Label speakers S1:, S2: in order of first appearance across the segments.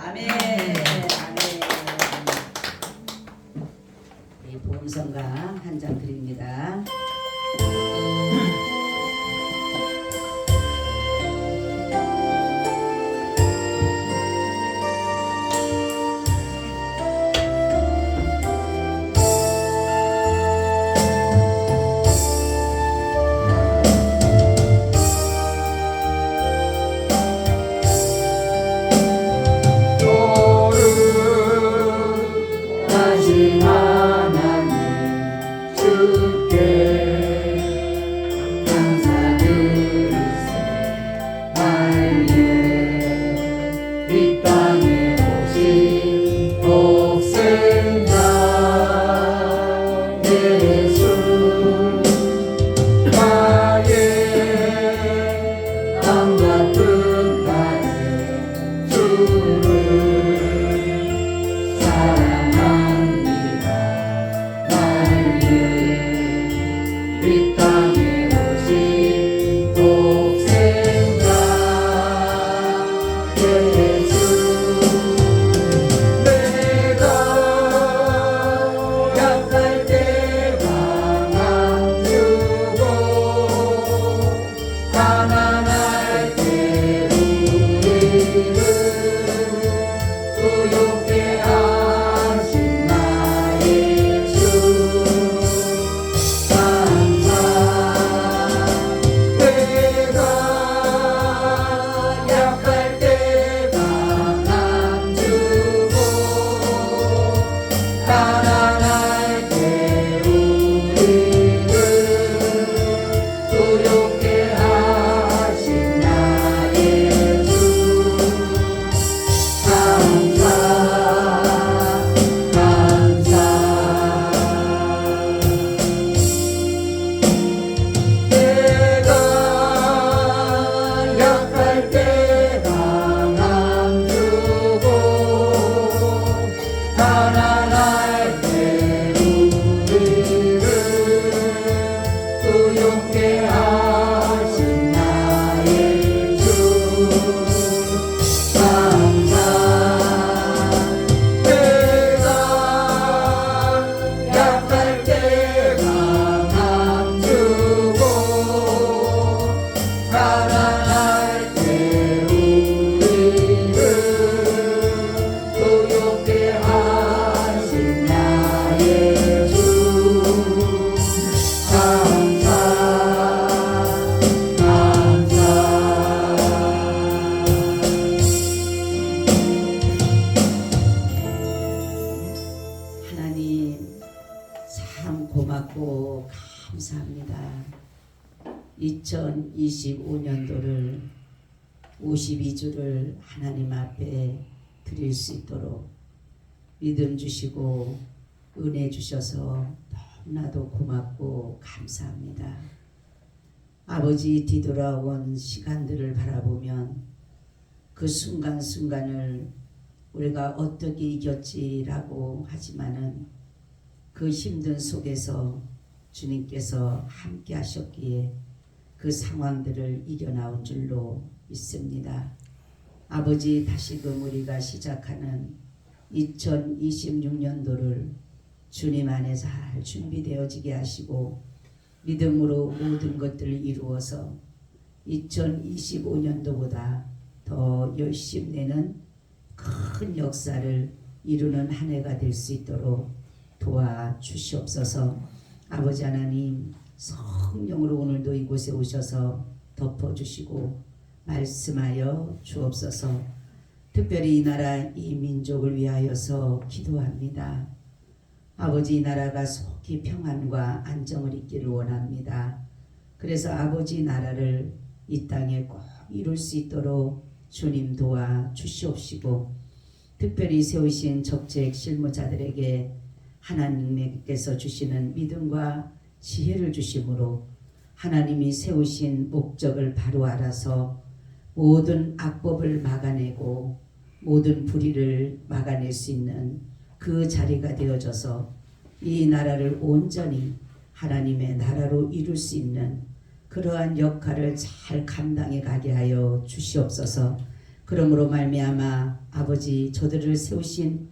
S1: 아멘. 아멘. 이 보험성가 한 장 드립니다. 고맙고 감사합니다. 2025년도를 52주를 하나님 앞에 드릴 수 있도록 믿음 주시고 은혜 주셔서 너무나도 고맙고 감사합니다. 아버지 뒤돌아온 시간들을 바라보면 그 순간순간을 우리가 어떻게 이겼지라고 하지만은 그 힘든 속에서 주님께서 함께 하셨기에 그 상황들을 이겨나온 줄로 믿습니다. 아버지 다시금 우리가 시작하는 2026년도를 주님 안에 잘 준비되어지게 하시고 믿음으로 모든 것들을 이루어서 2025년도보다 더 열심내는 큰 역사를 이루는 한 해가 될 수 있도록 도와주시옵소서. 아버지 하나님 성령으로 오늘도 이곳에 오셔서 덮어주시고 말씀하여 주옵소서. 특별히 이 나라 이 민족을 위하여서 기도합니다. 아버지 이 나라가 속히 평안과 안정을 있기를 원합니다. 그래서 아버지 나라를 이 땅에 꼭 이룰 수 있도록 주님 도와주시옵시고 특별히 세우신 적색 실무자들에게 하나님께서 주시는 믿음과 지혜를 주심으로 하나님이 세우신 목적을 바로 알아서 모든 악법을 막아내고 모든 불의를 막아낼 수 있는 그 자리가 되어져서 이 나라를 온전히 하나님의 나라로 이룰 수 있는 그러한 역할을 잘 감당해 가게 하여 주시옵소서. 그러므로 말미암아 아버지 저들을 세우신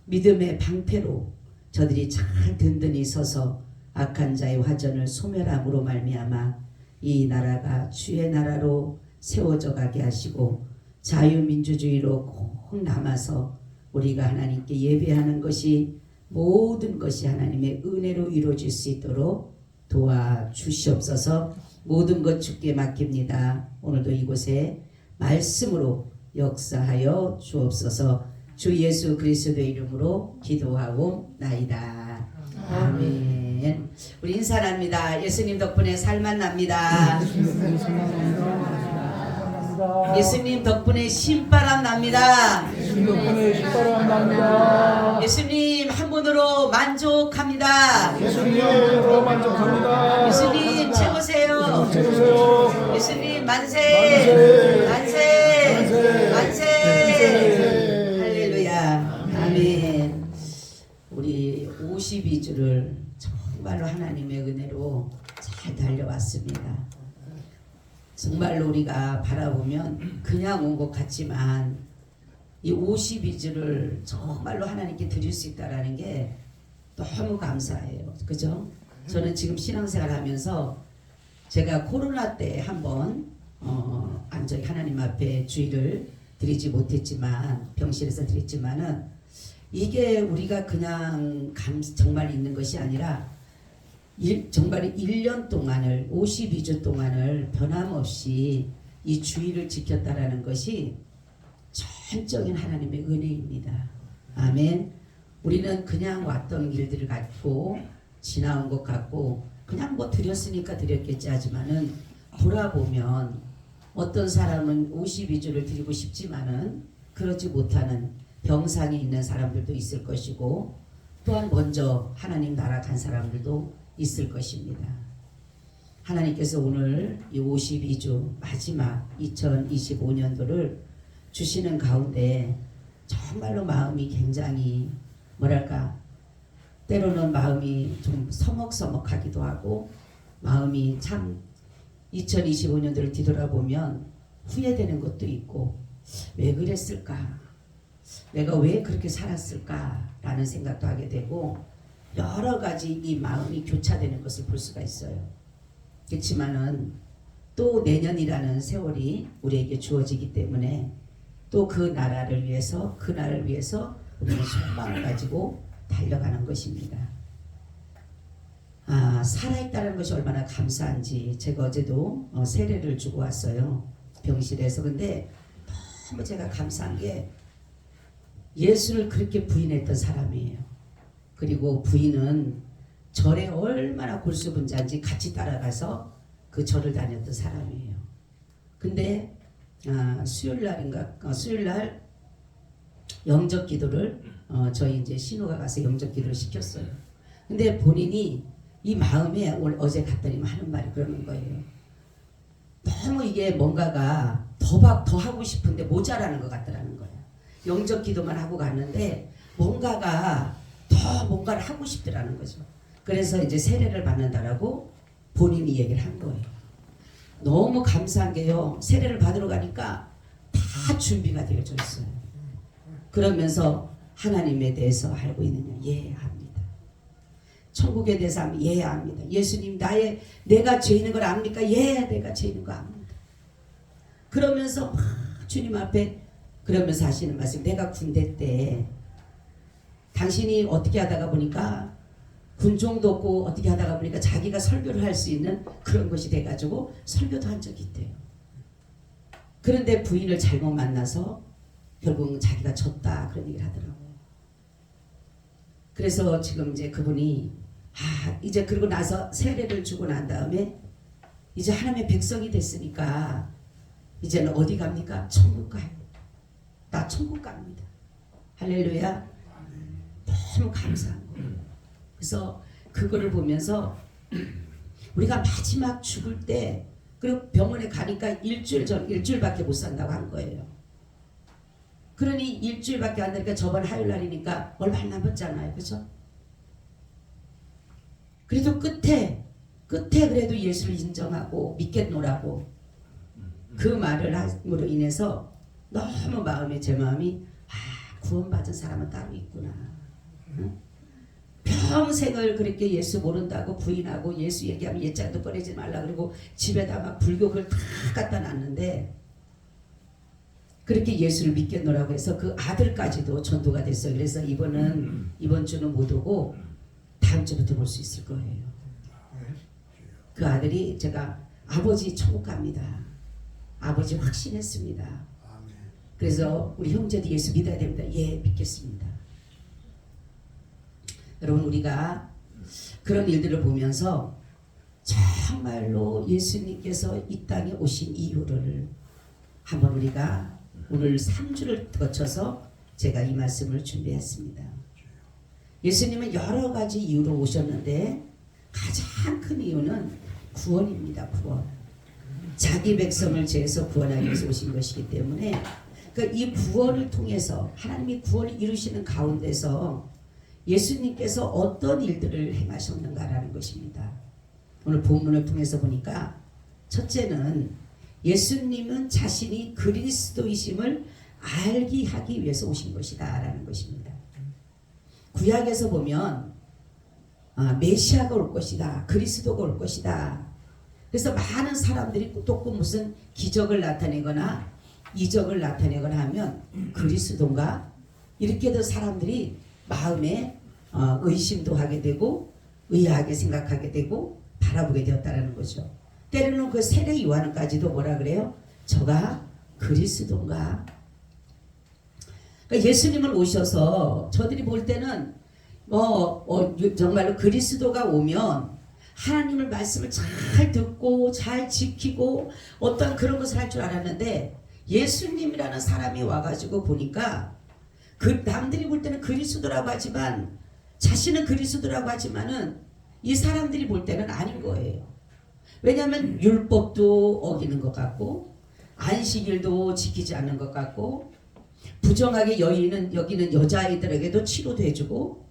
S1: 믿음의 방패로 저들이 잘 든든히 서서 악한 자의 화전을 소멸함으로 말미암아 이 나라가 주의 나라로 세워져 가게 하시고 자유민주주의로 꼭 남아서 우리가 하나님께 예배하는 것이 모든 것이 하나님의 은혜로 이루어질 수 있도록 도와주시옵소서. 모든 것 주께 맡깁니다. 오늘도 이곳에 말씀으로 역사하여 주옵소서. 주 예수 그리스도의 이름으로 기도하옵나이다. 아멘. 우리 인사합니다. 예수님 덕분에 살만 납니다. 예수님 덕분에 신바람 납니다. 예수님 한 분으로 만족합니다. 예수님 최고세요. 예수님 만세 만세 만세 할렐루야. 아멘. 우리 52주를 정말로 하나님의 은혜로 잘 달려왔습니다. 정말로 우리가 바라보면 그냥 온 것 같지만 이 52주를 정말로 하나님께 드릴 수 있다는 게 너무 감사해요. 그죠? 저는 지금 신앙생활 하면서 제가 코로나 때 한번 완전히 하나님 앞에 주의를 드리지 못했지만 병실에서 드렸지만은 이게 우리가 그냥 정말 있는 것이 아니라 정말 1년 동안을 52주 동안을 변함없이 이 주의를 지켰다라는 것이 전적인 하나님의 은혜입니다. 아멘. 우리는 그냥 왔던 길들을 갖고 지나온 것 같고 그냥 뭐 드렸으니까 드렸겠지 하지만은 돌아보면 어떤 사람은 52주를 드리고 싶지만은 그러지 못하는 병상에 있는 사람들도 있을 것이고 또한 먼저 하나님 나라 간 사람들도 있을 것입니다. 하나님께서 오늘 이 52주 마지막 2025년도를 주시는 가운데 정말로 마음이 굉장히 뭐랄까 때로는 마음이 좀 서먹서먹하기도 하고 마음이 참 2025년도를 뒤돌아보면 후회되는 것도 있고 왜 그랬을까? 내가 왜 그렇게 살았을까? 라는 생각도 하게 되고 여러 가지 이 마음이 교차되는 것을 볼 수가 있어요. 그렇지만은 또 내년이라는 세월이 우리에게 주어지기 때문에 또 그 나라를 위해서 그 날을 위해서 우리는 소망을 가지고 달려가는 것입니다. 살아있다는 것이 얼마나 감사한지 제가 어제도 세례를 주고 왔어요. 병실에서. 근데 너무 제가 감사한 게 예수를 그렇게 부인했던 사람이에요. 그리고 부인은 절에 얼마나 골수분자인지 같이 따라가서 그 절을 다녔던 사람이에요. 근데 수요일날 영접 기도를 저희 이제 신우가 가서 영접 기도를 시켰어요. 근데 본인이 이 마음에 어제 갔더니 하는 말이 그러는 거예요. 너무 이게 뭔가가 더 하고 싶은데 모자라는 것 같더라는 거예요. 영접 기도만 하고 갔는데 뭔가가 더 뭔가를 하고 싶더라는 거죠. 그래서 이제 세례를 받는다라고 본인이 얘기를 한 거예요. 너무 감사한 게요. 세례를 받으러 가니까 다 준비가 되어져 있어요. 그러면서 하나님에 대해서 알고 있느냐? 예, 압니다. 천국에 대해서 압니다. 예, 압니다. 예수님 내가 죄 있는 걸 압니까? 예, 내가 죄 있는 거 압니다. 그러면서 막 주님 앞에 그러면서 하시는 말씀. 내가 군대 때 당신이 어떻게 하다가 보니까 군종도 없고 어떻게 하다가 보니까 자기가 설교를 할 수 있는 그런 것이 돼가지고 설교도 한 적이 있대요. 그런데 부인을 잘못 만나서 결국 자기가 졌다 그런 얘기를 하더라고요. 그래서 지금 이제 그분이 이제 그러고 나서 세례를 주고 난 다음에 이제 하나님의 백성이 됐으니까 이제는 어디 갑니까? 천국 가요. 나 천국 갑니다. 할렐루야. 너무 감사한 거예요. 그래서 그거를 보면서 우리가 마지막 죽을 때 그리고 병원에 가니까 일주일밖에 못 산다고 한 거예요. 그러니 일주일밖에 안 되니까 저번 화요일날이니까 얼마 안 남았잖아요. 그죠? 그래도 끝에 그래도 예수를 인정하고 믿겠노라고 그 말을 함으로 인해서 너무 마음에 제 마음이 구원받은 사람은 따로 있구나. 응? 평생을 그렇게 예수 모른다고 부인하고 예수 얘기하면 옛장도 꺼내지 말라 그러고 집에다 막 불교 글 다 갖다 놨는데 그렇게 예수를 믿겠노라고 해서 그 아들까지도 전도가 됐어요. 그래서 이번 주는 못 오고 다음 주부터 볼 수 있을 거예요. 그 아들이 제가 아버지 천국 갑니다. 아버지 확신했습니다. 그래서 우리 형제도 예수 믿어야 됩니다. 예, 믿겠습니다. 여러분 우리가 그런 일들을 보면서 정말로 예수님께서 이 땅에 오신 이유를 한번 우리가 오늘 3주를 거쳐서 제가 이 말씀을 준비했습니다. 예수님은 여러 가지 이유로 오셨는데 가장 큰 이유는 구원입니다. 구원. 자기 백성을 죄에서 구원하기 위해서 오신 것이기 때문에 그러니까 이 구원을 통해서 하나님이 구원을 이루시는 가운데서 예수님께서 어떤 일들을 행하셨는가라는 것입니다. 오늘 본문을 통해서 보니까 첫째는 예수님은 자신이 그리스도이심을 알게 하기 위해서 오신 것이다 라는 것입니다. 구약에서 보면 메시아가 올 것이다. 그리스도가 올 것이다. 그래서 많은 사람들이 또 무슨 기적을 나타내거나 이적을 나타내거나 하면 그리스도인가? 이렇게도 사람들이 마음에 의심도 하게 되고 의아하게 생각하게 되고 바라보게 되었다는 거죠. 때로는 그 세례 요한까지도 뭐라 그래요? 저가 그리스도인가? 그러니까 예수님은 오셔서 저들이 볼 때는 정말로 그리스도가 오면 하나님의 말씀을 잘 듣고 잘 지키고 어떤 그런 것을 할 줄 알았는데 예수님이라는 사람이 와가지고 보니까 그 남들이 볼 때는 그리스도라고 하지만 자신은 그리스도라고 하지만은 이 사람들이 볼 때는 아닌 거예요. 왜냐하면 율법도 어기는 것 같고 안식일도 지키지 않는 것 같고 부정하게 여기는 여자아이들에게도 치료도 해주고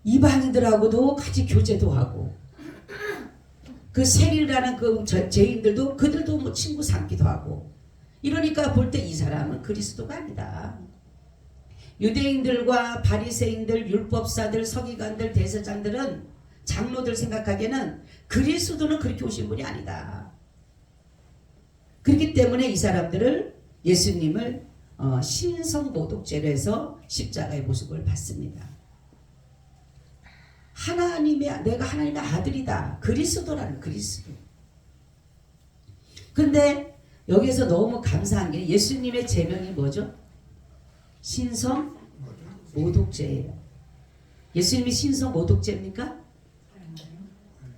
S1: 이방인들하고도 같이 교제도 하고 그 세리라는 그 죄인들도 그들도 뭐 친구 삼기도 하고 이러니까 볼 때 이 사람은 그리스도가 아니다. 유대인들과 바리새인들, 율법사들, 서기관들, 대제사장들은 장로들 생각하기에는 그리스도는 그렇게 오신 분이 아니다. 그렇기 때문에 이 사람들을 예수님을 신성모독죄로 해서 십자가의 모습을 받습니다. 내가 하나님의 아들이다. 그리스도라는 그리스도. 근데 여기에서 너무 감사한 게 예수님의 제명이 뭐죠? 신성모독죄예요. 예수님이 신성모독죄입니까?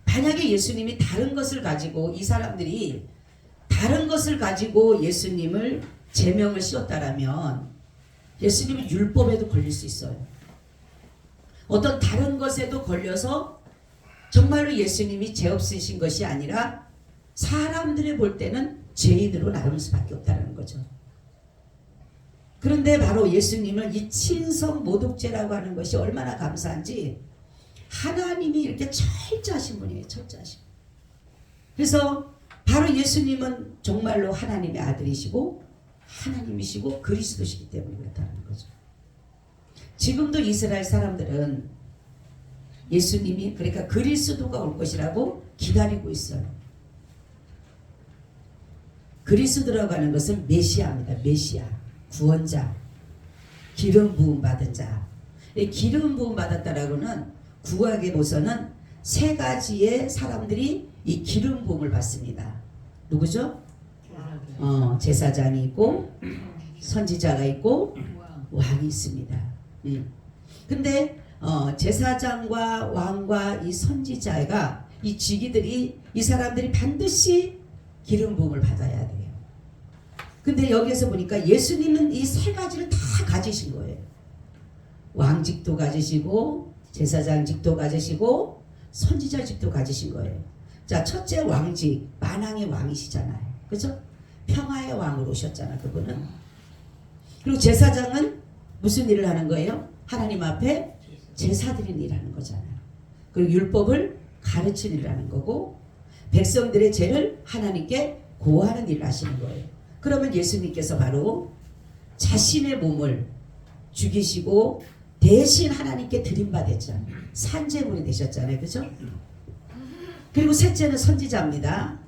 S1: 만약에 예수님이 다른 것을 가지고 이 사람들이 다른 것을 가지고 예수님을 제명을 씌웠다라면 예수님은 율법에도 걸릴 수 있어요. 어떤 다른 것에도 걸려서 정말로 예수님이 죄 없으신 것이 아니라 사람들이 볼 때는 죄인으로 나올 수밖에 없다는 거죠. 그런데 바로 예수님은 이 신성모독죄라고 하는 것이 얼마나 감사한지 하나님이 이렇게 철저하신 분이에요. 철저하신 분. 그래서 바로 예수님은 정말로 하나님의 아들이시고 하나님이시고 그리스도시기 때문에 그렇다는 거죠. 지금도 이스라엘 사람들은 예수님이 그러니까 그리스도가 올 것이라고 기다리고 있어요. 그리스도라고 하는 것은 메시아입니다. 메시아, 구원자, 기름 부음 받은 자. 기름 부음 받았다라고는 구약에 보서는 세 가지의 사람들이 이 기름 부음을 받습니다. 누구죠? 제사장이 있고 선지자가 있고 왕이 있습니다. 근데 제사장과 왕과 이 선지자가 이 직위들이 이 사람들이 반드시 기름 부음을 받아야 돼요. 근데 여기에서 보니까 예수님은 이 세 가지를 다 가지신 거예요. 왕직도 가지시고 제사장직도 가지시고 선지자직도 가지신 거예요. 자, 첫째 왕직, 만왕의 왕이시잖아요. 그렇죠? 평화의 왕으로 오셨잖아, 그분은. 그리고 제사장은 무슨 일을 하는 거예요? 하나님 앞에 제사 드리는 일을 하는 거잖아요. 그리고 율법을 가르치는 일을 하는 거고 백성들의 죄를 하나님께 고하는 일을 하시는 거예요. 그러면 예수님께서 바로 자신의 몸을 죽이시고 대신 하나님께 드림받았잖아요. 산제물이 되셨잖아요. 그죠? 그리고 셋째는 선지자입니다.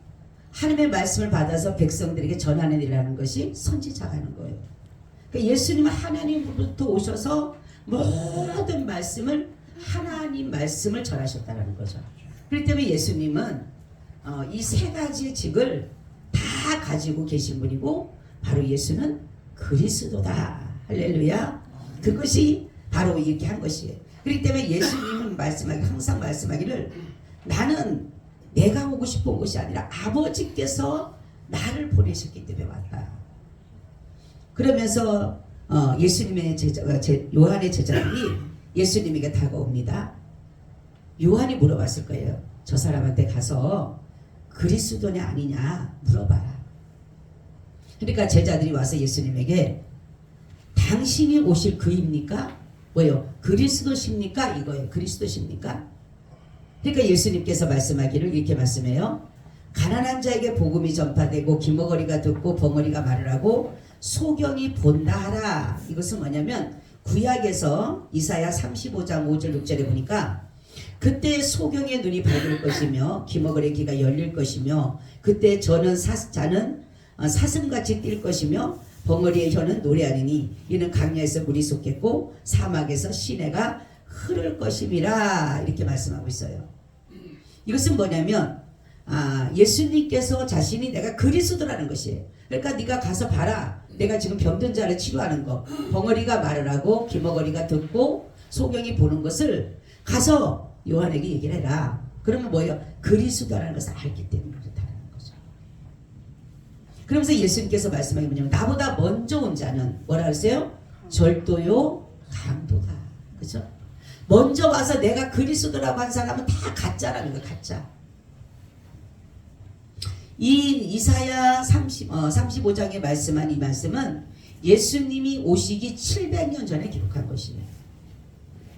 S1: 하나님의 말씀을 받아서 백성들에게 전하는 일이라는 것이 선지자가 하는 거예요. 그러니까 예수님은 하나님으로부터 오셔서 모든 말씀을 하나님 말씀을 전하셨다는 거죠. 그렇기 때문에 예수님은 이 세 가지의 직을 다 가지고 계신 분이고 바로 예수는 그리스도다. 할렐루야. 그것이 바로 이렇게 한 것이에요. 그렇기 때문에 예수님은 항상 말씀하기를 나는 내가 오고 싶어 온 것이 아니라 아버지께서 나를 보내셨기 때문에 왔다. 그러면서 예수님의 요한의 제자들이 예수님에게 다가옵니다. 요한이 물어봤을 거예요. 저 사람한테 가서 그리스도냐 아니냐 물어봐라. 그러니까 제자들이 와서 예수님에게 당신이 오실 그입니까? 뭐요? 그리스도십니까? 이거예요. 그리스도십니까? 그러니까 예수님께서 말씀하기를 이렇게 말씀해요. 가난한 자에게 복음이 전파되고 기머거리가 듣고 벙어리가 말을 하고 소경이 본다 하라. 이것은 뭐냐면 구약에서 이사야 35장 5절 6절에 보니까 그때 소경의 눈이 밝을 것이며 기머거리의 귀가 열릴 것이며 그때 자는 사슴같이 뛸 것이며 벙어리의 혀는 노래하리니 이는 강야에서 물이 솟겠고 사막에서 시내가 흐를 것임이라. 이렇게 말씀하고 있어요. 이것은 뭐냐면 예수님께서 자신이 내가 그리스도라는 것이에요. 그러니까 네가 가서 봐라. 내가 지금 병든 자를 치료하는 거, 벙어리가 말을 하고 기머거리가 듣고 소경이 보는 것을 가서 요한에게 얘기를 해라. 그러면 뭐예요? 그리스도라는 것을 알기 때문에 그렇다는 거죠. 그러면서 예수님께서 말씀하기 뭐냐면 나보다 먼저 온 자는 뭐라 그랬어요? 절도요 강도다. 그죠? 먼저 와서 내가 그리스도라고 한 사람은 다 가짜라는 거예요. 가짜. 이 이사야 35장에 말씀한 이 말씀은 예수님이 오시기 700년 전에 기록한 것이에요.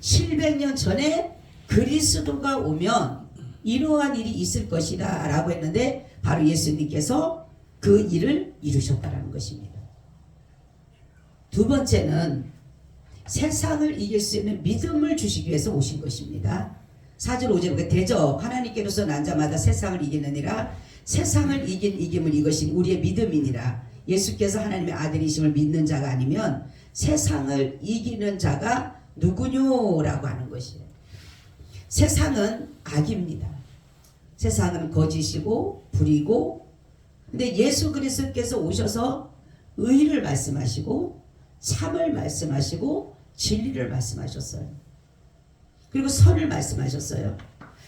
S1: 700년 전에 그리스도가 오면 이러한 일이 있을 것이다 라고 했는데 바로 예수님께서 그 일을 이루셨다는 것입니다. 두 번째는 세상을 이길 수 있는 믿음을 주시기 위해서 오신 것입니다. 4절 5절 대저 하나님께로서 난 자마다 세상을 이기느니라. 세상을 이김을 이것이 우리의 믿음이니라. 예수께서 하나님의 아들이심을 믿는 자가 아니면 세상을 이기는 자가 누구뇨라고 하는 것이에요. 세상은 악입니다. 세상은 거짓이고 불이고, 근데 예수 그리스도께서 오셔서 의를 말씀하시고 참을 말씀하시고 진리를 말씀하셨어요. 그리고 선을 말씀하셨어요.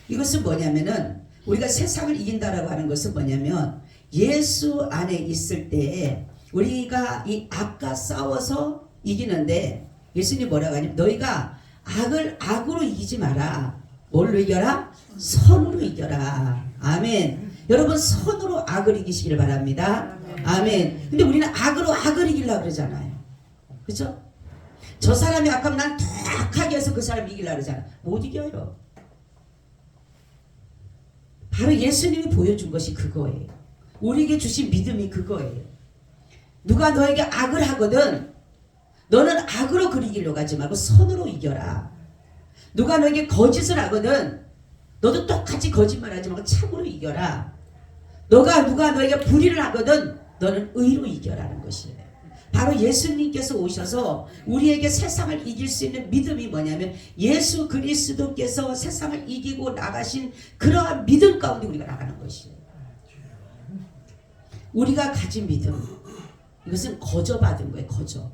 S1: 이것은 뭐냐면은 우리가 세상을 이긴다라고 하는 것은 뭐냐면 예수 안에 있을 때 우리가 이 악과 싸워서 이기는데 예수님이 뭐라고 하냐면 너희가 악을 악으로 이기지 마라. 뭘로 이겨라? 선으로 이겨라. 아멘. 여러분 선으로 악을 이기시기를 바랍니다. 아멘. 근데 우리는 악으로 악을 이기려고 그러잖아요. 그렇죠? 저 사람이 악하면 난 더 악하게 해서 그 사람 이기려고 그러잖아. 못 이겨요. 바로 예수님이 보여준 것이 그거예요. 우리에게 주신 믿음이 그거예요. 누가 너에게 악을 하거든 너는 악으로 그 이기려고 하지 말고 선으로 이겨라. 누가 너에게 거짓을 하거든 너도 똑같이 거짓말하지 말고 참으로 이겨라. 누가 너에게 불의를 하거든 너는 의로 이겨라는 것이에요. 바로 예수님께서 오셔서 우리에게 세상을 이길 수 있는 믿음이 뭐냐면 예수 그리스도께서 세상을 이기고 나가신 그러한 믿음 가운데 우리가 나가는 것이에요. 우리가 가진 믿음 이것은 거저받은 거예요. 거저.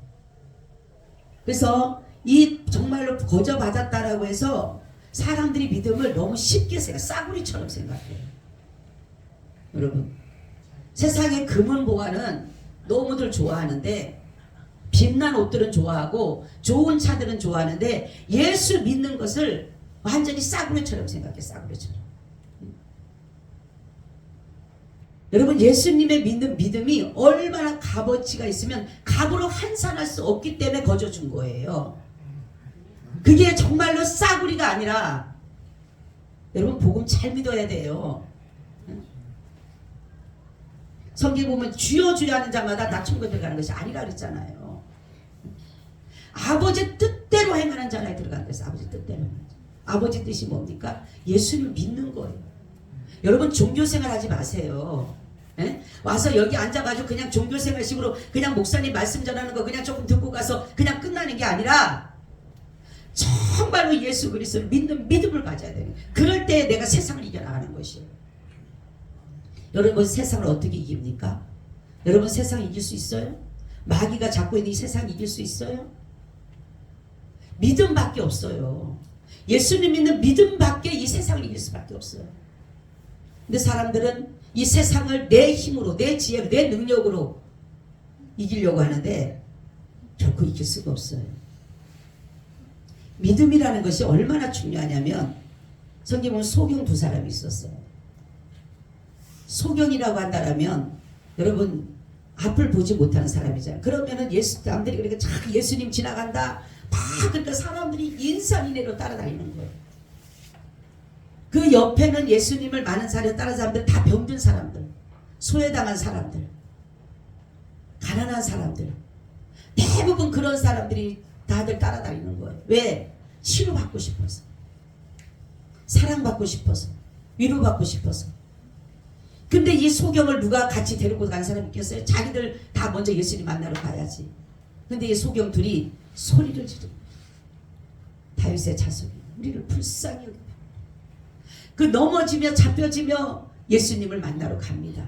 S1: 그래서 이 정말로 거저받았다라고 해서 사람들이 믿음을 너무 쉽게 싸구리처럼 생각해요. 여러분 세상의 금은 보화는 너무들 좋아하는데 빛난 옷들은 좋아하고 좋은 차들은 좋아하는데 예수 믿는 것을 완전히 싸구려처럼 생각해. 싸구려처럼. 여러분 예수님의 믿는 믿음이 얼마나 값어치가 있으면 값으로 환산할 수 없기 때문에 거저준 거예요. 그게 정말로 싸구리가 아니라 여러분 복음 잘 믿어야 돼요. 성경에 보면 주여 주여 하는 자마다 다 천국에 들어가는 것이 아니라 그랬잖아요. 아버지 뜻대로 행하는 자라에 들어가는 것이 아버지 뜻대로 행하는 자. 아버지 뜻이 뭡니까? 예수를 믿는 거예요. 여러분 종교생활 하지 마세요. 에? 와서 여기 앉아가지고 그냥 종교생활식으로 그냥 목사님 말씀 전하는 거 그냥 조금 듣고 가서 그냥 끝나는 게 아니라 정말로 예수 그리스도를 믿는 믿음을 가져야 돼요. 그럴 때 내가 세상을 이겨나가는 것이에요. 여러분 세상을 어떻게 이깁니까? 여러분 세상 이길 수 있어요? 마귀가 잡고 있는 이 세상 이길 수 있어요? 믿음밖에 없어요. 예수님 믿는 믿음밖에 이 세상을 이길 수밖에 없어요. 근데 사람들은 이 세상을 내 힘으로, 내 지혜로, 내 능력으로 이기려고 하는데 결코 이길 수가 없어요. 믿음이라는 것이 얼마나 중요하냐면 성경에 보면 소경 두 사람이 있었어요. 소경이라고 한다면 여러분 앞을 보지 못하는 사람이잖아요. 그러면은 남들이 그러니까 참 예수님 지나간다. 막 그러니까 사람들이 인산인해로 따라다니는 거예요. 그 옆에는 예수님을 많은 사람들 따라 사람들 다 병든 사람들, 소외당한 사람들, 가난한 사람들, 대부분 그런 사람들이 다들 따라다니는 거예요. 왜? 치료받고 싶어서, 사랑받고 싶어서, 위로받고 싶어서. 근데 이 소경을 누가 같이 데리고 간 사람이 있겠어요? 자기들 다 먼저 예수님 만나러 가야지. 근데 이 소경 둘이 소리를 지르고 다윗의 자손이 우리를 불쌍히 여기고 그 넘어지며 잡혀지며 예수님을 만나러 갑니다.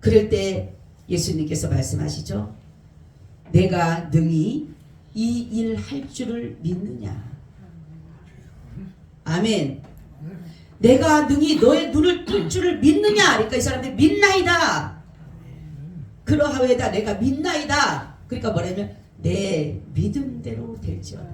S1: 그럴 때 예수님께서 말씀하시죠. 내가 능히 이 일 할 줄을 믿느냐. 아멘. 내가 능히 너의 눈을 뜰 줄을 믿느냐. 그러니까 이 사람들이 믿나이다. 그러하외다 내가 믿나이다. 그러니까 뭐냐면 내 믿음대로 될지어다.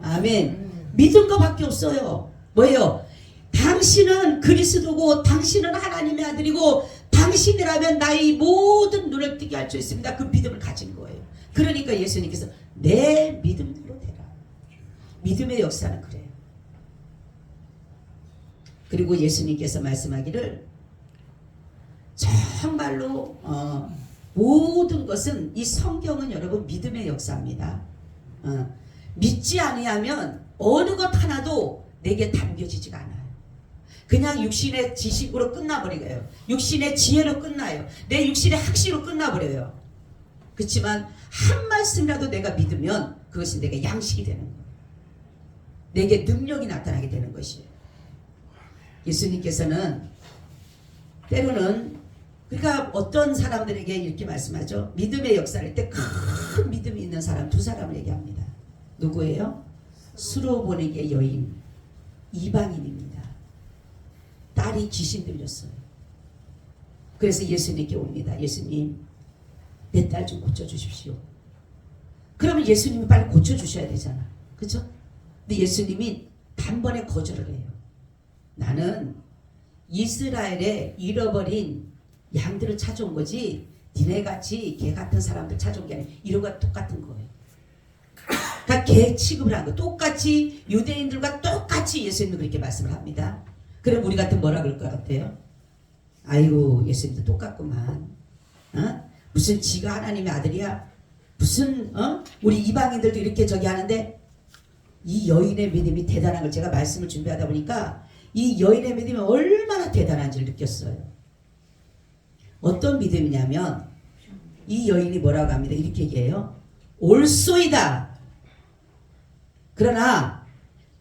S1: 아멘. 믿은 것밖에 없어요. 뭐예요? 당신은 그리스도고 당신은 하나님의 아들이고 당신이라면 나의 모든 눈을 뜨게 할 수 있습니다. 그 믿음을 가진 거예요. 그러니까 예수님께서 내 믿음대로 되라. 믿음의 역사는 그래요. 그리고 예수님께서 말씀하기를 정말로 모든 것은 이 성경은 여러분 믿음의 역사입니다. 믿지 아니하면 어느 것 하나도 내게 담겨지지가 않아요. 그냥 육신의 지식으로 끝나버리고요. 육신의 지혜로 끝나요. 내 육신의 학식으로 끝나버려요. 그렇지만 한 말씀이라도 내가 믿으면 그것이 내게 양식이 되는 거예요. 내게 능력이 나타나게 되는 것이에요. 예수님께서는 때로는 그러니까 어떤 사람들에게 이렇게 말씀하죠. 믿음의 역사를 때 큰 믿음이 있는 사람 두 사람을 얘기합니다. 누구예요? 수로보내게 여인 이방인입니다. 딸이 귀신 들렸어요. 그래서 예수님께 옵니다. 예수님 내 딸 좀 고쳐주십시오. 그러면 예수님이 빨리 고쳐주셔야 되잖아. 그렇죠? 근데 예수님이 단번에 거절을 해요. 나는 이스라엘에 잃어버린 양들을 찾아온 거지 니네같이 개 같은 사람들 찾아온 게 아니라 이런 거 똑같은 거예요. 그러니까 개 취급을 한 거 똑같이 유대인들과 똑같이 예수님은 그렇게 말씀을 합니다. 그럼 우리 같은 뭐라 그럴 것 같아요? 아이고 예수님도 똑같구만. 무슨 지가 하나님의 아들이야? 무슨 우리 이방인들도 이렇게 저기 하는데 이 여인의 믿음이 대단한 걸 제가 말씀을 준비하다 보니까 이 여인의 믿음이 얼마나 대단한지를 느꼈어요. 어떤 믿음이냐면 이 여인이 뭐라고 합니다. 이렇게 얘기해요. 올소이다. 그러나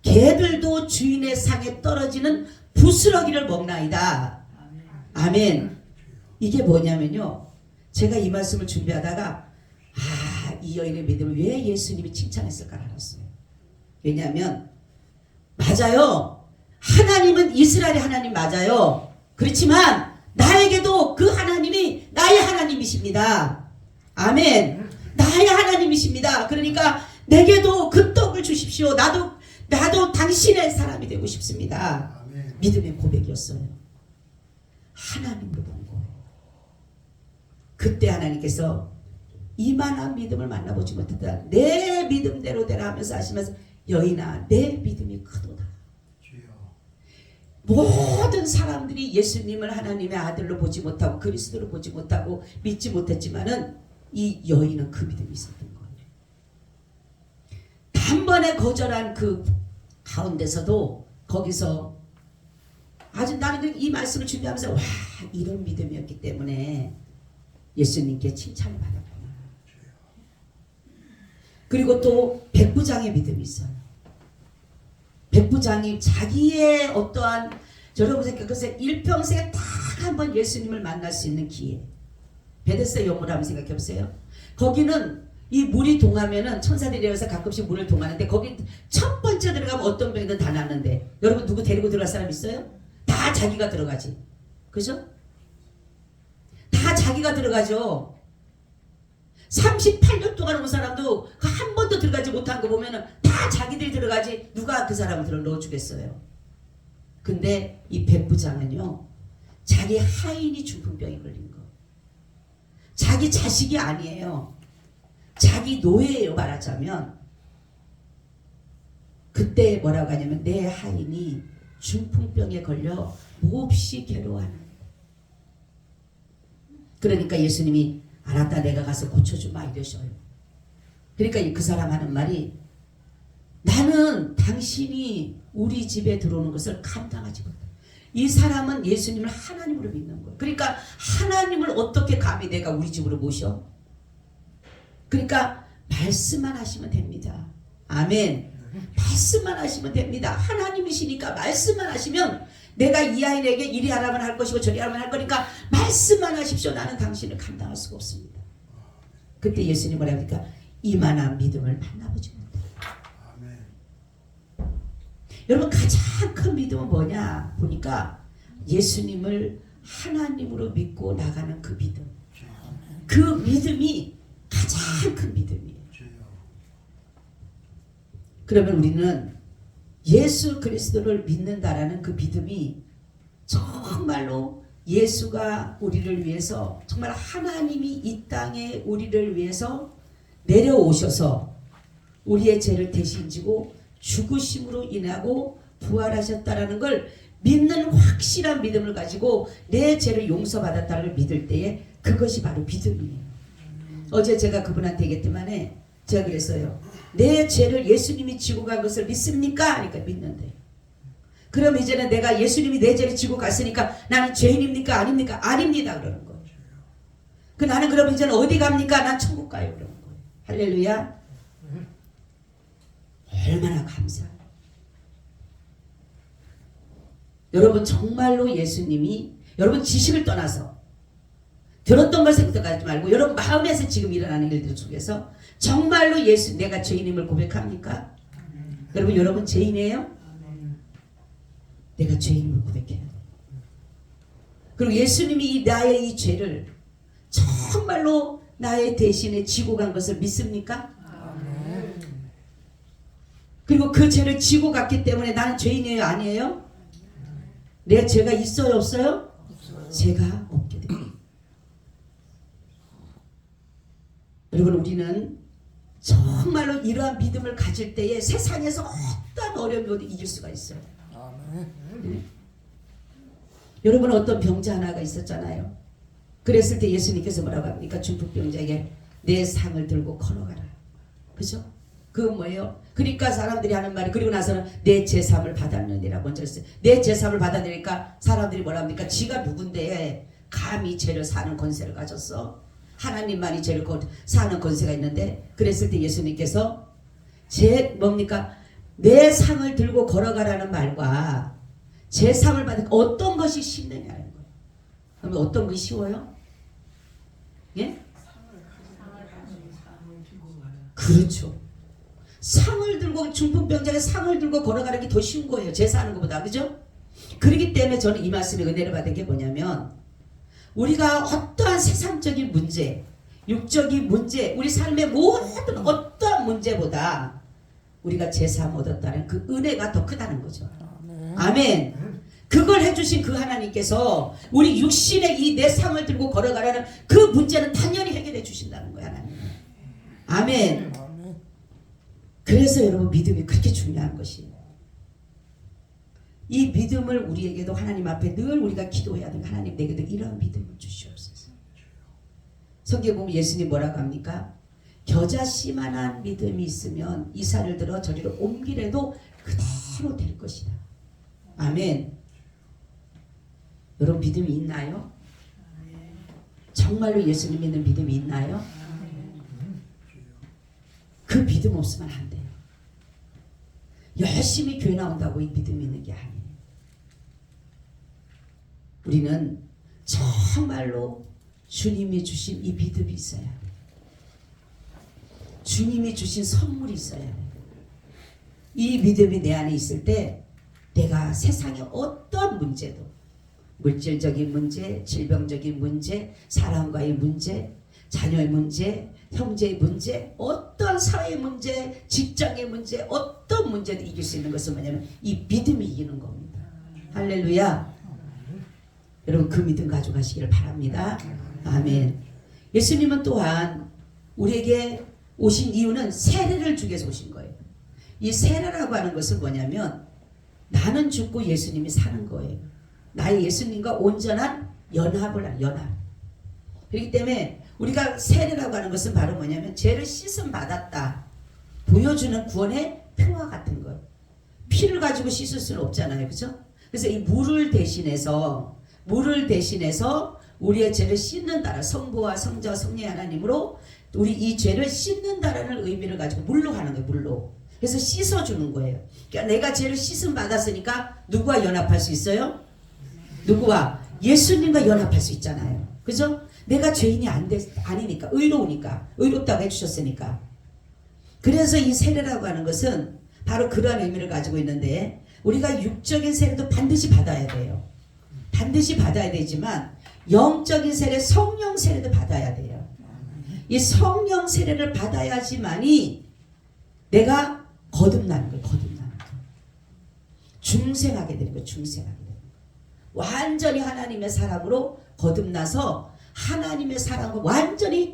S1: 개들도 주인의 상에 떨어지는 부스러기를 먹나이다. 아멘. 이게 뭐냐면요. 제가 이 말씀을 준비하다가 이 여인의 믿음을 왜 예수님이 칭찬했을까 알았어요. 왜냐하면 맞아요. 하나님은 이스라엘의 하나님 맞아요. 그렇지만 나에게도 그 하나님이 나의 하나님이십니다. 아멘. 나의 하나님이십니다. 그러니까 내게도 그 떡을 주십시오. 나도 당신의 사람이 되고 싶습니다. 아멘. 믿음의 고백이었어요. 하나님으로 본 거예요. 그때 하나님께서 이만한 믿음을 만나보지 못했다. 내 믿음대로 되라 하면서 하시면서 여인아 내 믿음이 크도다. 모든 사람들이 예수님을 하나님의 아들로 보지 못하고 그리스도로 보지 못하고 믿지 못했지만은 이 여인은 그 믿음이 있었던 거예요. 단번에 거절한 그 가운데서도 거기서 아주 나는 이 말씀을 준비하면서 와, 이런 믿음이었기 때문에 예수님께 칭찬을 받았구나. 그리고 또 백부장의 믿음이 있어요. 백부장이 자기의 어떠한 여러분 생각하세요. 일평생에 딱 한 번 예수님을 만날 수 있는 기회. 베데스다 연못을 한번 생각해 보세요. 거기는 이 물이 동하면은 천사들이 와서 가끔씩 물을 동하는데 거기 첫 번째 들어가면 어떤 병이든 다 낫는데 여러분 누구 데리고 들어갈 사람 있어요? 다 자기가 들어가지. 그죠? 다 자기가 들어가죠. 38년 동안 온 사람도 그 한 번도 들어가지 못한 거 보면은 다 자기들이 들어가지 누가 그 사람을 들어 넣어주겠어요. 근데 이 백부장은요, 자기 하인이 중풍병에 걸린 거. 자기 자식이 아니에요. 자기 노예예요, 말하자면. 그때 뭐라고 하냐면 내 하인이 중풍병에 걸려 몹시 괴로워하는. 그러니까 예수님이 알았다, 내가 가서 고쳐주마 이러셔요. 그러니까 그 사람 하는 말이 나는 당신이 우리 집에 들어오는 것을 감당하지 못해. 이 사람은 예수님을 하나님으로 믿는 거예요. 그러니까 하나님을 어떻게 감히 내가 우리 집으로 모셔? 그러니까 말씀만 하시면 됩니다. 아멘. 말씀만 하시면 됩니다. 하나님이시니까 말씀만 하시면 내가 이 아이에게 이리 하라면 할 것이고 저리 하라면 할 거니까 말씀만 하십시오. 나는 당신을 감당할 수가 없습니다. 그때 예수님 뭐라 합니까? 이만한 믿음을 만나보지 못해. 여러분 가장 큰 믿음은 뭐냐 보니까 예수님을 하나님으로 믿고 나가는 그 믿음. 그 믿음이 가장 큰 믿음이에요. 그러면 우리는 예수 그리스도를 믿는다라는 그 믿음이 정말로 예수가 우리를 위해서 정말 하나님이 이 땅에 우리를 위해서 내려오셔서 우리의 죄를 대신 지고 죽으심으로 인하고 부활하셨다라는 걸 믿는 확실한 믿음을 가지고 내 죄를 용서받았다는 걸 믿을 때에 그것이 바로 믿음이에요. 어제 제가 그분한테 얘기했더만에 제가 그랬어요. 내 죄를 예수님이 지고 간 것을 믿습니까? 하니까 믿는데. 그럼 이제는 내가 예수님이 내 죄를 지고 갔으니까 나는 죄인입니까? 아닙니까? 아닙니다. 그러는 거예요. 그 나는 그럼 이제는 어디 갑니까? 난 천국 가요. 그러는 거예요. 할렐루야. 얼마나 감사해요. 여러분 정말로 예수님이 여러분 지식을 떠나서 들었던 걸 생각하지 말고 여러분 마음에서 지금 일어나는 일들 속에서 정말로 예수 내가 죄인임을 고백합니까? 여러분 여러분 죄인이에요? 내가 죄인임을 고백해야 돼. 그리고 예수님이 이 나의 이 죄를 정말로 나의 대신에 지고 간 것을 믿습니까? 그리고 그 죄를 지고 갔기 때문에 나는 죄인이에요? 아니에요? 내 죄가 있어요? 없어요? 죄가 없게 됩니다. 여러분 우리는 정말로 이러한 믿음을 가질 때에 세상에서 어떤 어려움도 이길 수가 있어요. 네. 여러분 어떤 병자 하나가 있었잖아요. 그랬을 때 예수님께서 뭐라고 합니까? 중풍병자에게 내 상을 들고 걸어가라. 그죠? 그건 뭐예요? 그러니까 사람들이 하는 말이 그리고 나서는 내 제삼을 받았느니라 먼저 했어요. 내 제삼을 받아들이니까 사람들이 뭐라 합니까? 지가 누군데 감히 죄를 사는 권세를 가졌어? 하나님만이 죄를 사는 권세가 있는데 그랬을 때 예수님께서 제 뭡니까? 내 상을 들고 걸어가라는 말과 제삼을 받은 어떤 것이 쉽느냐는 거예요. 그러면 어떤 것이 쉬워요? 예? 그렇죠. 상을 들고 중풍병자가 상을 들고 걸어가는 게 더 쉬운 거예요. 제사하는 것보다. 그죠? 그렇기 때문에 저는 이 말씀에 은혜를 받은 게 뭐냐면 우리가 어떠한 세상적인 문제, 육적인 문제, 우리 삶의 모든 어떠한 문제보다 우리가 제사함 얻었다는 그 은혜가 더 크다는 거죠. 아멘. 그걸 해주신 그 하나님께서 우리 육신의 이 내 상을 들고 걸어가라는 그 문제는 당연히 해결해 주신다는 거예요. 하나님. 아멘. 그래서 여러분 믿음이 그렇게 중요한 것이에요. 이 믿음을 우리에게도 하나님 앞에 늘 우리가 기도해야 되는 하나님 내게도 이런 믿음을 주시옵소서. 성경에 보면 예수님 뭐라고 합니까? 겨자씨만한 믿음이 있으면 이 산을 들어 저리로 옮기래도 그대로 될 것이다. 아멘. 여러분 믿음이 있나요? 정말로 예수님 믿는 믿음이 있나요? 그 믿음 없으면 안 돼요. 열심히 교회 나온다고 이 믿음이 있는 게 아니에요. 우리는 정말로 주님이 주신 이 믿음이 있어야 돼요. 주님이 주신 선물이 있어야 돼요. 이 믿음이 내 안에 있을 때 내가 세상의 어떤 문제도 물질적인 문제, 질병적인 문제, 사람과의 문제, 자녀의 문제, 형제의 문제, 어떤 사회의 문제, 직장의 문제, 어떤 문제도 이길 수 있는 것은 뭐냐면 이 믿음이 이기는 겁니다. 할렐루야. 여러분 그 믿음 가져가시기를 바랍니다. 아멘. 예수님은 또한 우리에게 오신 이유는 세례를 주기 위해서 오신 거예요. 이 세례라고 하는 것은 뭐냐면 나는 죽고 예수님이 사는 거예요. 나의 예수님과 온전한 연합을 하는 연합. 그렇기 때문에 우리가 세례라고 하는 것은 바로 뭐냐면 죄를 씻음 받았다 보여주는 구원의 표와 같은 거예요. 피를 가지고 씻을 수는 없잖아요. 그렇죠? 그래서 이 물을 대신해서 우리의 죄를 씻는다라 성부와 성자와 성령의 하나님으로 우리 이 죄를 씻는다라는 의미를 가지고 물로 하는 거예요. 물로. 그래서 씻어주는 거예요. 그러니까 내가 죄를 씻음 받았으니까 누구와 연합할 수 있어요? 누구와? 예수님과 연합할 수 있잖아요. 그죠? 내가 죄인이 아니니까 의로우니까 의롭다고 해주셨으니까. 그래서 이 세례라고 하는 것은 바로 그러한 의미를 가지고 있는데 우리가 육적인 세례도 반드시 받아야 돼요. 반드시 받아야 되지만 영적인 세례 성령 세례도 받아야 돼요. 이 성령 세례를 받아야지만이 내가 거듭나는 거예요. 거듭나는 거예요. 중생하게 되는 거예요. 중생하게 되는 거예요. 완전히 하나님의 사랑으로 거듭나서 하나님의 사랑과 완전히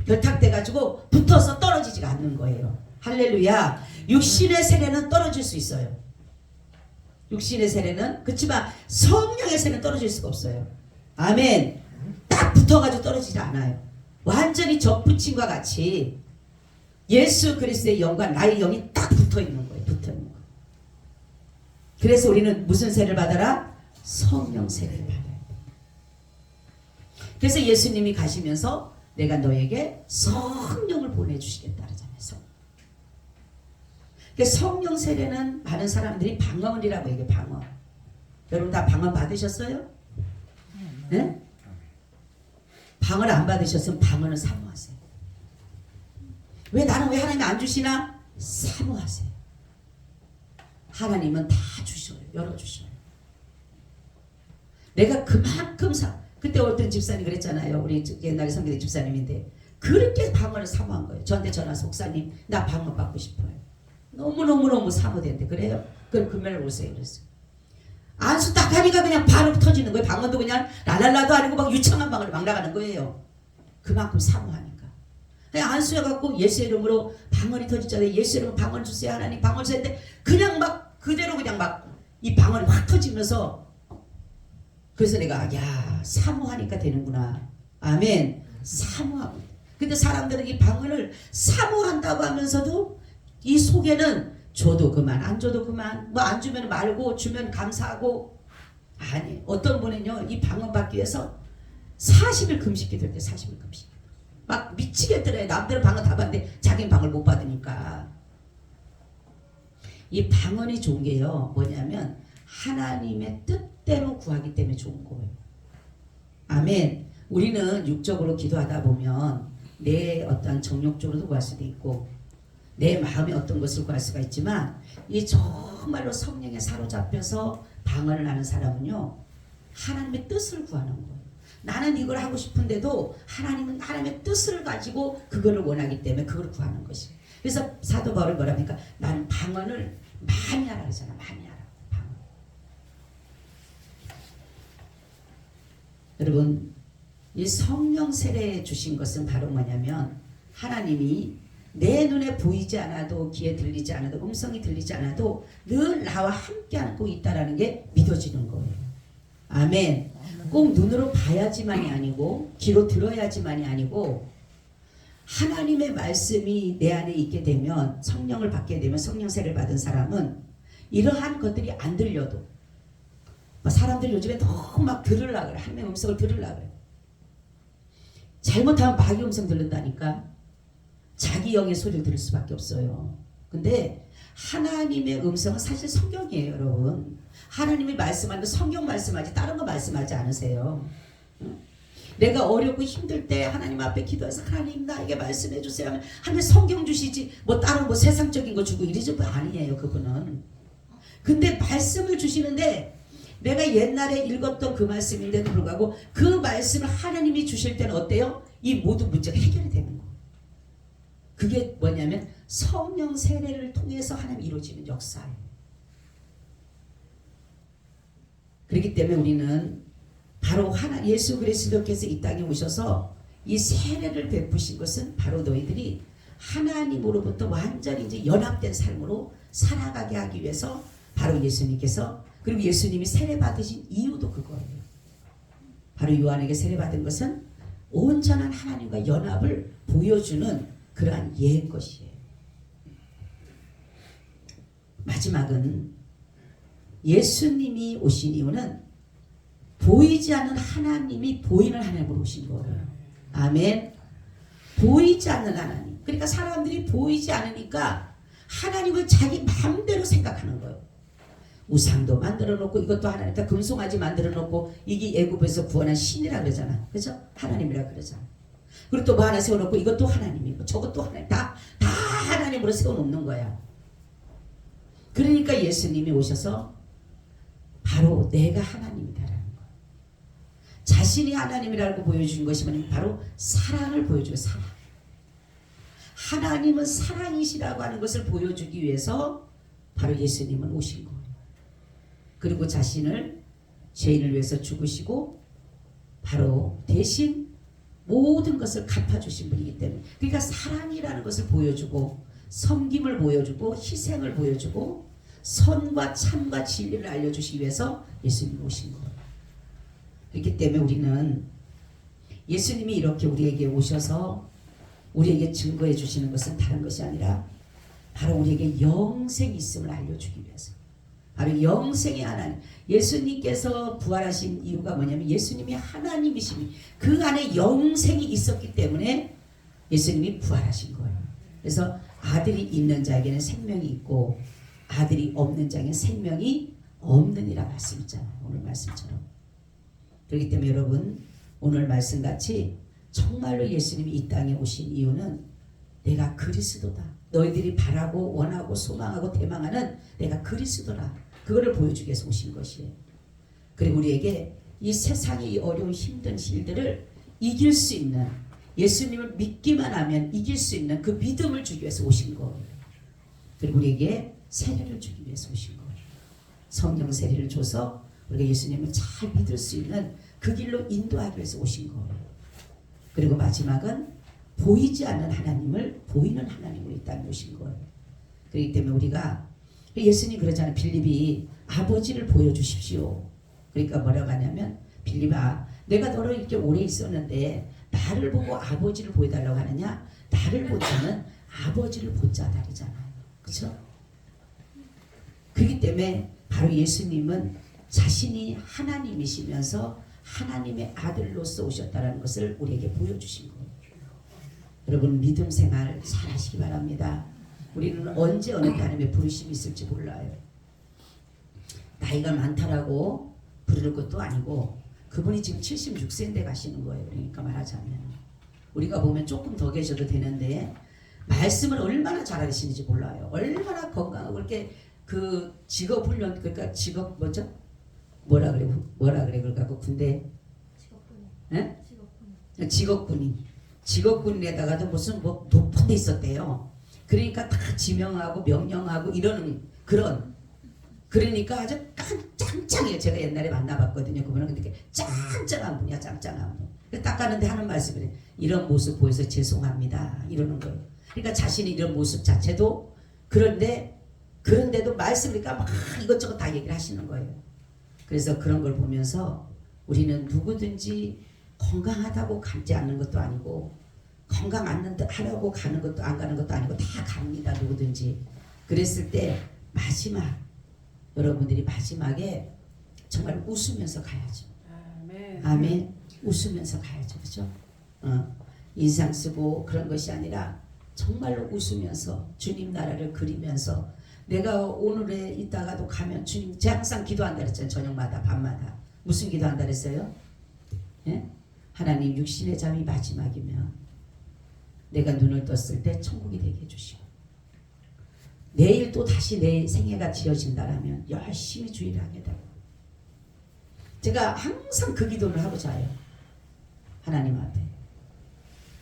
S1: 결탁돼가지고 붙어서 떨어지지가 않는 거예요. 할렐루야. 육신의 세례는 떨어질 수 있어요. 육신의 세례는 그렇지만 성령의 세례는 떨어질 수가 없어요. 아멘. 딱 붙어가지고 떨어지지 않아요. 완전히 접붙임과 같이 예수 그리스도의 영과 나의 영이 딱 붙어있는 거예요. 붙어있는 거예요. 그래서 우리는 무슨 세례를 받아라? 성령 세례를 받아요. 그래서 예수님이 가시면서 내가 너에게 성령을 보내주시겠다 그러잖아요. 성령 세례는 많은 사람들이 방언이라고 얘기해요. 방언. 여러분 다 방언 받으셨어요? 네? 방언 안 받으셨으면 방언을 사모하세요. 왜 나는 왜 하나님이 안 주시나? 사모하세요. 하나님은 다 주셔요. 열어주셔요. 내가 그만큼 그때 어떤 집사님 그랬잖아요. 우리 옛날에 성교대 집사님인데 그렇게 방언을 사모한 거예요. 저한테 전화해서 목사님 나 방언 받고 싶어요. 너무너무너무 사모되는데 그래요? 그럼 금요일 오세요. 그랬어요. 안수 딱 하니까 그냥 바로 터지는 거예요. 방언도 그냥 랄랄라도 아니고 막 유창한 방언을 막 나가는 거예요. 그만큼 사모하니까. 그냥 안수해갖고 예수 이름으로 방언이 터지잖아요. 예수 이름으로 방언 주세요. 하나님 방언 주세요. 했는데 그냥 막 그대로 그냥 막 이 방언이 확 터지면서 그래서 내가 야 사모하니까 되는구나. 아멘. 사모하고. 근데 사람들은 이 방언을 사모한다고 하면서도 이 속에는 줘도 그만 안 줘도 그만 뭐 안 주면 말고 주면 감사하고 아니 어떤 분은요 이 방언 받기 위해서 40일 금식 기도할 때 40일 금식 막 미치겠더래. 남들은 방언 다 받는데 자기는 방언을 못 받으니까. 이 방언이 좋은 게요 뭐냐면 하나님의 뜻대로 구하기 때문에 좋은 거예요. 아멘. 우리는 육적으로 기도하다 보면 내 어떤 정욕적으로도 구할 수도 있고 내 마음에 어떤 것을 구할 수가 있지만 이 정말로 성령에 사로잡혀서 방언을 하는 사람은요 하나님의 뜻을 구하는 거예요. 나는 이걸 하고 싶은데도 하나님은 하나님의 뜻을 가지고 그거를 원하기 때문에 그걸 구하는 것이. 그래서 사도 바울이 뭐라 합니까? 나는 방언을 많이 하라 그러잖아. 많이 하라. 방언. 여러분 이 성령 세례 주신 것은 바로 뭐냐면 하나님이 내 눈에 보이지 않아도 귀에 들리지 않아도 음성이 들리지 않아도 늘 나와 함께 안고 있다라는 게 믿어지는 거예요. 아멘. 꼭 눈으로 봐야지만이 아니고 귀로 들어야지만이 아니고 하나님의 말씀이 내 안에 있게 되면 성령을 받게 되면 성령 세례를 받은 사람은 이러한 것들이 안 들려도 사람들이 요즘에 너무 막 들으려고 그래. 하나님의 음성을 들으려고 그래. 잘못하면 마귀 음성 들른다니까. 자기 영의 소리를 들을 수밖에 없어요. 근데 하나님의 음성은 사실 성경이에요, 여러분. 하나님이 말씀하는 성경 말씀하지 다른 거 말씀하지 않으세요. 내가 어렵고 힘들 때 하나님 앞에 기도해서 하나님 나에게 말씀해 주세요 하면 하나님 성경 주시지 뭐 다른 뭐 세상적인 거 주고 이러지 아니에요, 그분은. 근데 말씀을 주시는데 내가 옛날에 읽었던 그 말씀인데도 불구하고 그 말씀을 하나님이 주실 때는 어때요? 이 모든 문제가 해결이 되는 거예요. 그게 뭐냐면 성령 세례를 통해서 하나님이 이루어지는 역사예요. 그렇기 때문에 우리는 바로 예수 그리스도께서 이 땅에 오셔서 이 세례를 베푸신 것은 바로 너희들이 하나님으로부터 완전히 이제 연합된 삶으로 살아가게 하기 위해서 바로 예수님께서 그리고 예수님이 세례 받으신 이유도 그거예요. 바로 요한에게 세례 받은 것은 온전한 하나님과 연합을 보여주는 그러한 예인 것이에요. 마지막은 예수님이 오신 이유는 보이지 않는 하나님이 보이는 하나님으로 오신 거예요. 아멘. 보이지 않는 하나님. 그러니까 사람들이 보이지 않으니까 하나님을 자기 마음대로 생각하는 거예요. 우상도 만들어 놓고 이것도 하나님, 다 금송아지 만들어 놓고 이게 애굽에서 구원한 신이라 그러잖아. 그죠? 하나님이라 그러잖아. 그리고 또 뭐 하나 세워놓고 이것도 하나님이고 저것도 하나님, 다 하나님으로 세워놓는 거야. 그러니까 예수님이 오셔서 바로 내가 하나님이다라는 거야. 자신이 하나님이라고 보여준 것이 뭐냐면 바로 사랑을 보여줘요. 사랑. 하나님은 사랑이시라고 하는 것을 보여주기 위해서 바로 예수님은 오신 거예요. 그리고 자신을 죄인을 위해서 죽으시고 바로 대신 모든 것을 갚아주신 분이기 때문에 그러니까 사랑이라는 것을 보여주고 섬김을 보여주고 희생을 보여주고 선과 참과 진리를 알려주시기 위해서 예수님이 오신 거예요. 그렇기 때문에 우리는 예수님이 이렇게 우리에게 오셔서 우리에게 증거해 주시는 것은 다른 것이 아니라 바로 우리에게 영생이 있음을 알려주기 위해서 바로 영생의 하나님 예수님께서 부활하신 이유가 뭐냐면 예수님이 하나님이시니 그 안에 영생이 있었기 때문에 예수님이 부활하신 거예요. 그래서 아들이 있는 자에게는 생명이 있고 아들이 없는 자에게는 생명이 없느니라 말씀 있잖아요. 오늘 말씀처럼. 그렇기 때문에 여러분 오늘 말씀같이 정말로 예수님이 이 땅에 오신 이유는 내가 그리스도다. 너희들이 바라고 원하고 소망하고 대망하는 내가 그리스도라. 그거를 보여주기 위해서 오신 것이에요. 그리고 우리에게 이 세상의 이 어려운 힘든 일들을 이길 수 있는 예수님을 믿기만 하면 이길 수 있는 그 믿음을 주기 위해서 오신 거예요. 그리고 우리에게 세례를 주기 위해서 오신 거예요. 성령 세례를 줘서 우리가 예수님을 잘 믿을 수 있는 그 길로 인도하기 위해서 오신 거예요. 그리고 마지막은 보이지 않는 하나님을 보이는 하나님으로 이 땅에 오신 거예요. 그렇기 때문에 우리가 예수님 그러잖아요. 빌립이 아버지를 보여주십시오. 그러니까 뭐라고 하냐면 빌립아 내가 너로 이렇게 오래 있었는데 나를 보고 아버지를 보여달라고 하느냐 나를 본 자는 아버지를 본 자다 그러잖아요. 그렇죠? 그렇기 때문에 바로 예수님은 자신이 하나님이시면서 하나님의 아들로서 오셨다는 것을 우리에게 보여주신 거예요. 여러분 믿음 생활 잘 하시기 바랍니다. 우리는 언제 어느 때 하나님의 부르심이 있을지 몰라요. 나이가 많다라고 부를 것도 아니고 그분이 지금 76세인데 가시는 거예요. 그러니까 말하자면 우리가 보면 조금 더 계셔도 되는데 말씀을 얼마나 잘하시는지 몰라요. 얼마나 건강하고 그렇게 그 직업 훈련 그러니까 직업 뭐죠? 뭐라 그래 그럴까 그 군대 직업군인에다가도 무슨 뭐 높은 데 있었대요. 그러니까 다 지명하고 명령하고 이러는 그런 그러니까 아주 짱짱해요. 제가 옛날에 만나봤거든요. 그분은 근데 짱짱한 분이야. 짱짱한 분. 딱 가는데 하는 말씀이 이런 모습 보여서 죄송합니다. 이러는 거예요. 그러니까 자신의 이런 모습 자체도 그런데도 말씀이니까 막 이것저것 다 얘기를 하시는 거예요. 그래서 그런 걸 보면서 우리는 누구든지 건강하다고 가지 않는 것도 아니고 건강 하라고 가는 것도 안 가는 것도 아니고 다 갑니다. 누구든지. 그랬을 때 여러분들이 마지막에 정말 웃으면서 가야죠. 아멘. 웃으면서 가야죠. 그죠? 인상 쓰고 그런 것이 아니라 정말로 웃으면서 주님 나라를 그리면서 내가 오늘에 있다가도 가면 주님, 제가 항상 기도한다 그랬잖아요. 저녁마다 밤마다. 무슨 기도한다 그랬어요? 예? 하나님, 육신의 잠이 마지막이면 내가 눈을 떴을 때 천국이 되게 해주시고 내일 또 다시 내 생애가 지어진다라면 열심히 주의를 하게 되고 제가 항상 그 기도를 하고 자요. 하나님 앞에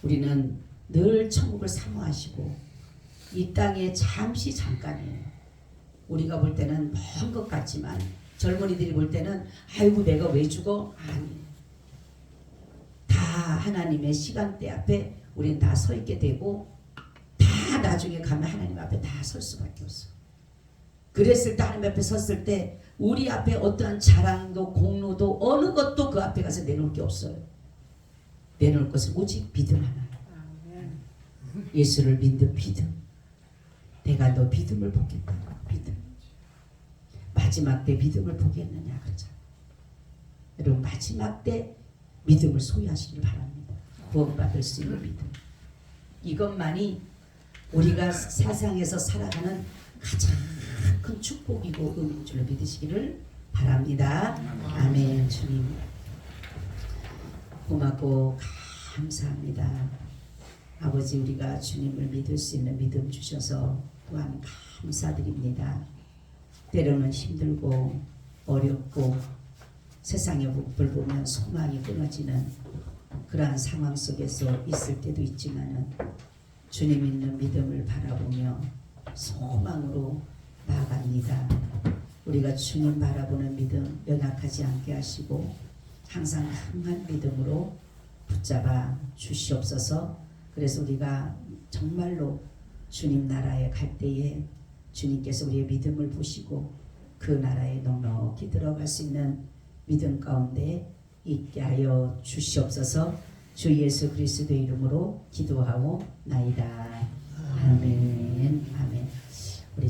S1: 우리는 늘 천국을 사모하시고 이 땅에 잠깐이에요. 우리가 볼 때는 먼 것 같지만 젊은이들이 볼 때는 아이고 내가 왜 죽어? 아니, 다 하나님의 시간대 앞에 우리는 다 서 있게 되고 다 나중에 가면 하나님 앞에 다 설 수밖에 없어. 그랬을 때 하나님 앞에 섰을 때 우리 앞에 어떠한 자랑도 공로도 어느 것도 그 앞에 가서 내놓을 게 없어요. 내놓을 것은 오직 믿음 하나. 예수를 믿는 믿음. 내가 너 믿음을 보겠다. 믿음. 마지막 때 믿음을 보겠느냐 그러자. 여러분 마지막 때 믿음을 소유하시길 바랍니다. 구원받을 수 있는 믿음. 이것만이 우리가 세상에서 살아가는 가장 큰 축복이고 의미인 줄로 믿으시기를 바랍니다. 아멘. 주님 고맙고 감사합니다. 아버지, 우리가 주님을 믿을 수 있는 믿음 주셔서 또한 감사드립니다. 때로는 힘들고 어렵고 세상의 복을 보면 소망이 끊어지는 그러한 상황 속에서 있을 때도 있지만은 주님 있는 믿음을 바라보며 소망으로 나아갑니다. 우리가 주님 바라보는 믿음 연약하지 않게 하시고 항상 강한 믿음으로 붙잡아 주시옵소서. 그래서 우리가 정말로 주님 나라에 갈 때에 주님께서 우리의 믿음을 보시고 그 나라에 넉넉히 들어갈 수 있는 믿음 가운데 있게 하여 주시옵소서. 주 예수 그리스도의 이름으로 기도하고 나이다. 아멘.